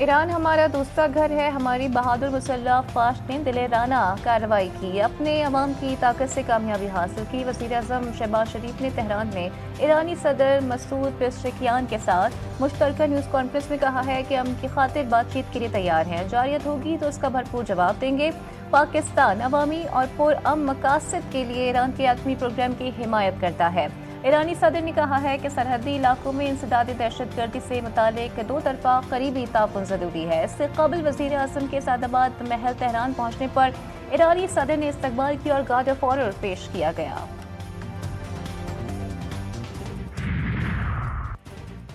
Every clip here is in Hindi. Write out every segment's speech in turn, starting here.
ईरान हमारा दूसरा घर है। हमारी बहादुर मुसल्लह अफवाज ने दिलेराना कार्रवाई की, अपने अवाम की ताकत से कामयाबी हासिल की। वज़ीर आज़म शहबाज शरीफ ने तेहरान में ईरानी सदर मसूद पेज़ेश्कियान के साथ मुश्तरका न्यूज़ कॉन्फ्रेंस में कहा है कि अमन की खातिर बातचीत के लिए तैयार हैं। जारियत होगी तो उसका भरपूर जवाब देंगे। पाकिस्तान अवामी और पुरअमन मकासद के लिए ईरान के एटमी प्रोग्राम की हिमायत करता है। ईरानी सदर ने कहा है कि सरहदी इलाकों में इंसदादी दहशतगर्दी से मुतालिक दो तरफा करीबी ताउन जरूरी है। इससे कबल वज़ीर आज़म के सादाबाद महल तेहरान पहुंचने पर ईरानी सदर ने इस्तकबाल की और गार्ड ऑफ ऑनर पेश किया गया।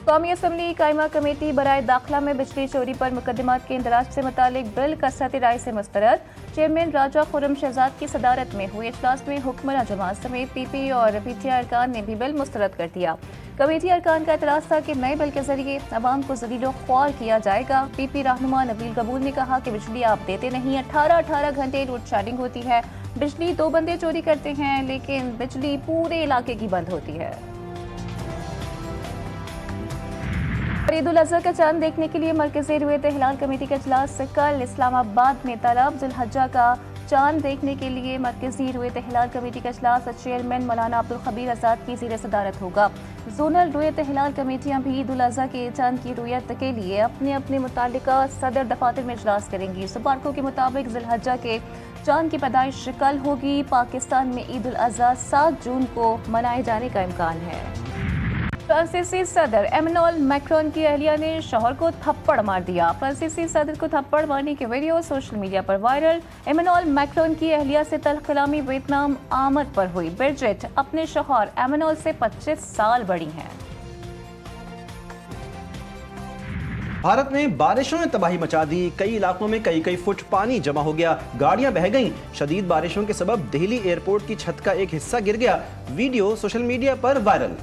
कौमी असम्बली कायमा कमेटी बराए दाखिला में बिजली चोरी पर मुकदमात के इंदराज से मुतालिक बिल कसरती राय से मुस्तरद। चेयरमैन राजा खुर्रम शहजाद की सदारत में हुए इजलास में हुक्मरान जमात समेत पीपी और पीटीआई अरकान ने भी बिल मुस्तरद कर दिया। कमेटी अरकान का एतराज था कि नए बिल के जरिए अवाम को जलीलो ख्वार किया जाएगा। पीपी रहनुमा नबील कबूल ने कहा कि बिजली आप देते नहीं, 18 घंटे लोड शेडिंग होती है। बिजली दो बंदे चोरी करते हैं लेकिन बिजली पूरे इलाके की बंद होती है। ईद उल अज़हा का चांद देखने के लिए मरकज़ी रुयत हिलाल कमेटी का इजलास कल इस्लामाबाद में तलब जुल्हज्जा का चांद देखने के लिए मरकज़ी रुयत हिलाल कमेटी का इजलास चेयरमैन मौलाना अब्दुल खबीर आज़ाद की ज़ेर सदारत होगा। जोनल रुयत हिलाल कमेटियाँ भी ईद उल अज़हा के चांद की रुयत के लिए अपने अपने मुतालिका सदर दफातर में इजलास करेंगी। सुबारकों के मुताबिक जुल्हज्जा के चांद की पैदाइश कल होगी। पाकिस्तान में ईद उल अज़हा 7 जून को मनाए जाने का इम्कान है। फ्रांसीसी सदर एमेनुअल मैक्रोन की अहलिया ने शौहर को थप्पड़ मार दिया। फ्रांसीसी सदर को थप्पड़ मारने की वीडियो सोशल मीडिया पर वायरल। एमेनुअल मैक्रोन की अहलिया से तल्ख कलामी वियतनाम आमद पर हुई। ब्रिजिट अपने शौहर एमेनुअल से 25 साल बड़ी हैं। भारत में बारिशों ने तबाही मचा दी। कई इलाकों में कई फुट पानी जमा हो गया, गाड़ियां बह गईं। शदीद बारिशों के सबब दिल्ली एयरपोर्ट की छत का एक हिस्सा गिर गया। वीडियो सोशल मीडिया पर वायरल।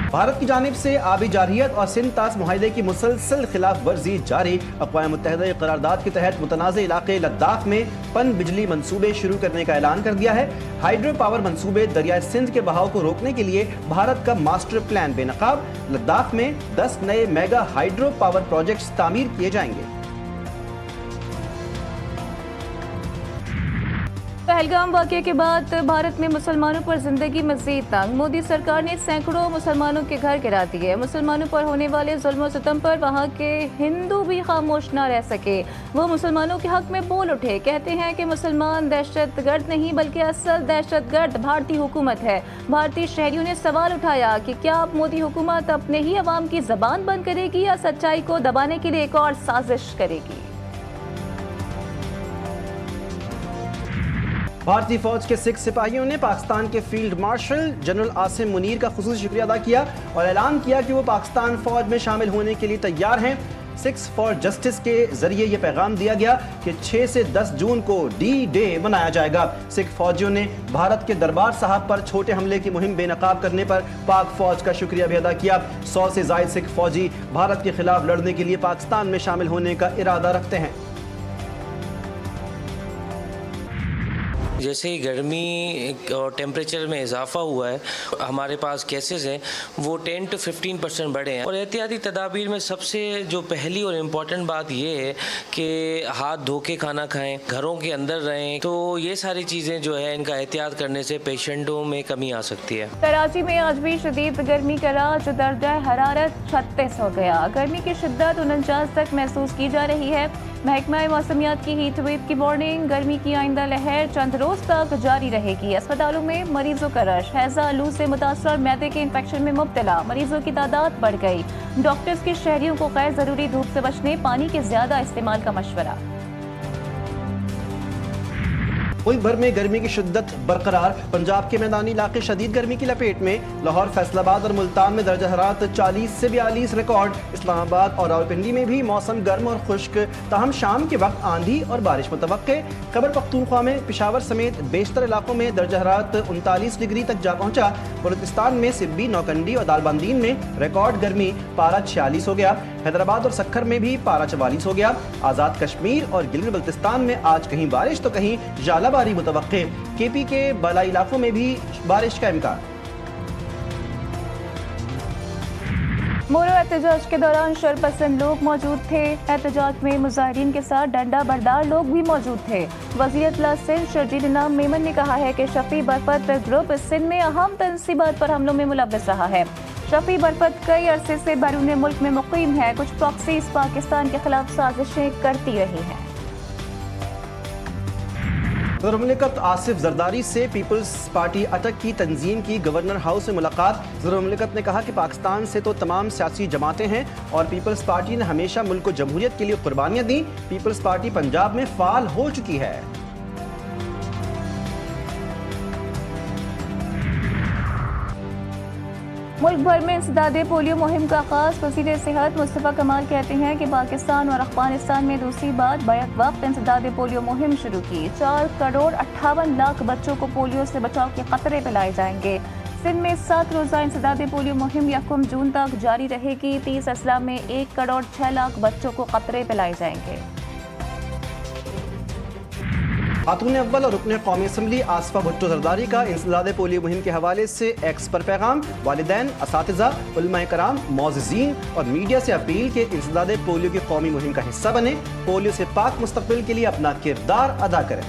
भारत की जानिब से आबी जारहियत और सिंध तास मुआहदे की मुसलसल खिलाफ वर्जी जारी। अक़वाम मुत्तहिदा करारदाद के तहत मुतनाज़ इलाके लद्दाख में पन बिजली मंसूबे शुरू करने का ऐलान कर दिया है। हाइड्रो पावर मंसूबे दरिया सिंध के बहाव को रोकने के लिए भारत का मास्टर प्लान बेनकाब। लद्दाख में 10 नए मेगा हाइड्रो पावर प्रोजेक्ट्स तामीर किए जाएंगे। पहलगाम वाक़े के बाद भारत में मुसलमानों पर जिंदगी मज़ीद तंग। मोदी सरकार ने सैकड़ों मुसलमानों के घर गिरा दिए। मुसलमानों पर होने वाले जुल्म सितम पर वहाँ के हिंदू भी खामोश न रह सके। वो मुसलमानों के हक में बोल उठे। कहते हैं कि मुसलमान दहशतगर्द नहीं बल्कि असल दहशतगर्द भारतीय हुकूमत है। भारतीय शहरियों ने सवाल उठाया कि क्या अब मोदी हुकूमत अपने ही अवाम की जबान बंद करेगी या सच्चाई को दबाने के लिए एक और साजिश करेगी। भारतीय फौज के 6 सिपाहियों ने पाकिस्तान के field marshal general Asim Munir का खुसूसी शुक्रिया अदा किया और ऐलान किया कि वो पाकिस्तान फौज में शामिल होने के लिए तैयार हैं। 6 फॉर जस्टिस के जरिए यह पैगाम दिया गया कि 6 से 10 जून को डी डे मनाया जाएगा। सिख फौजियों ने भारत के दरबार साहब पर छोटे हमले की मुहिम बेनकाब करने पर पाक फौज का शुक्रिया भी अदा किया। 100 से जायद सिख फौजी भारत के खिलाफ लड़ने के लिए पाकिस्तान में शामिल होने का इरादा रखते हैं। जैसे ही गर्मी और टेम्परेचर में इजाफा हुआ है, हमारे पास केसेस हैं वो 10 to 15% बढ़े हैं। और एहतियाती तदाबीर में सबसे जो पहली और इम्पॉर्टेंट बात ये है कि हाथ धो के खाना खाएं, घरों के अंदर रहें। तो ये सारी चीज़ें जो है इनका एहतियात करने से पेशेंटों में कमी आ सकती है। कराची में आज भी शदीद गर्मी का राज, दर्जा हरारत 36 हो गया। गर्मी की शिद्दत 49 तक महसूस की जा रही है। महकमा मौसमियात की हीट वेव की वार्निंग, गर्मी की आइंदा लहर चंद रोज तक जारी रहेगी। अस्पतालों में मरीजों का रश, हैजा लू से मुतासर और मैदे के इन्फेक्शन में मुब्तला मरीजों की तादाद बढ़ गई। डॉक्टर्स के शहरियों को गैर जरूरी धूप से बचने, पानी के ज्यादा इस्तेमाल का मशवरा। मुल्क भर में गर्मी की शिद्दत बरकरार। पंजाब के मैदानी इलाके शदीद गर्मी की लपेट में। लाहौर, फैसलाबाद और मुल्तान में दर्जा हरारत 40 से 42 रिकॉर्ड। इस्लामाबाद और रावलपिंडी में भी मौसम गर्म और खुश्क, ताहम शाम के वक्त आंधी और बारिश मुतवक्के। खैबर पख्तूनख्वा में पेशावर समेत बेशतर इलाकों में दर्जा हरारत 39 डिग्री तक जा पहुंचा। बलूचिस्तान में सिब्बी, नौकंडी और दालबंदीन में रिकॉर्ड गर्मी, पारा 46 हो गया। हैदराबाद और सक्खर में भी पारा 44 हो गया। आज़ाद कश्मीर और गिलगित बल्तिस्तान में आज कहीं बारिश तो कहीं जालाबारी मुतवक्के। केपी के बालाई इलाकों में भी बारिश का इम्कान। मोरो एहतजाज के दौरान शरपसंद लोग मौजूद थे। एहतजाज में मुजाहिरीन के साथ डंडा बरदार लोग भी मौजूद थे। वज़ीर इत्तला सिंध शर्जील इनाम मेमन ने कहा है कि शफी बरपत ग्रुप सिंध में अहम तनसीबात पर हमलों में मुलव्वस रहा है। शफी बरपत कई अरसे से बैरून मुल्क में मुकीम है। कुछ प्रॉक्सीज पाकिस्तान के खिलाफ साजिशें करती रही हैं। सदर मुमलिकत आसिफ जरदारी से पीपल्स पार्टी अटक की तंजीम की गवर्नर हाउस में मुलाकात। सदर मुमलिकत ने कहा कि पाकिस्तान से तो तमाम सियासी जमातें हैं और पीपल्स पार्टी ने हमेशा मुल्क को जमहूरियत के लिए कुर्बानियां दी। पीपल्स पार्टी पंजाब में फाल हो चुकी है। मुल्क भर में इंसदादे पोलियो मुहिम का आगाज। वज़ीर सेहत मुस्तफ़ा कमाल कहते हैं कि पाकिस्तान और अफगानिस्तान में दूसरी बार बैक वक्त इंसदादे पोलियो मुहिम शुरू की। 4,58,00,000 बच्चों को पोलियो से बचाव के खतरे पिलाए जाएंगे। सिंध में 7 रोज़ा इंसदादे पोलियो मुहिम 1 जून तक जारी रहेगी। 30 अजला में 1,06,00,000 बच्चों को खतरे पिलाए जाएंगे। खातून अव्वल और रुकन कौमी असम्बली आसफा भुट्टो जरदारी का इंसदादे पोलियो मुहिम के हवाले से एक्स पर पैगाम। वालिदैन, असातिज़ा, उलमाए कराम, मौज़िज़ीन और मीडिया से अपील के इंसदादे पोलियो की कौमी मुहिम का हिस्सा बने। पोलियो से पाक मुस्तक़बिल के लिए अपना किरदार अदा करें।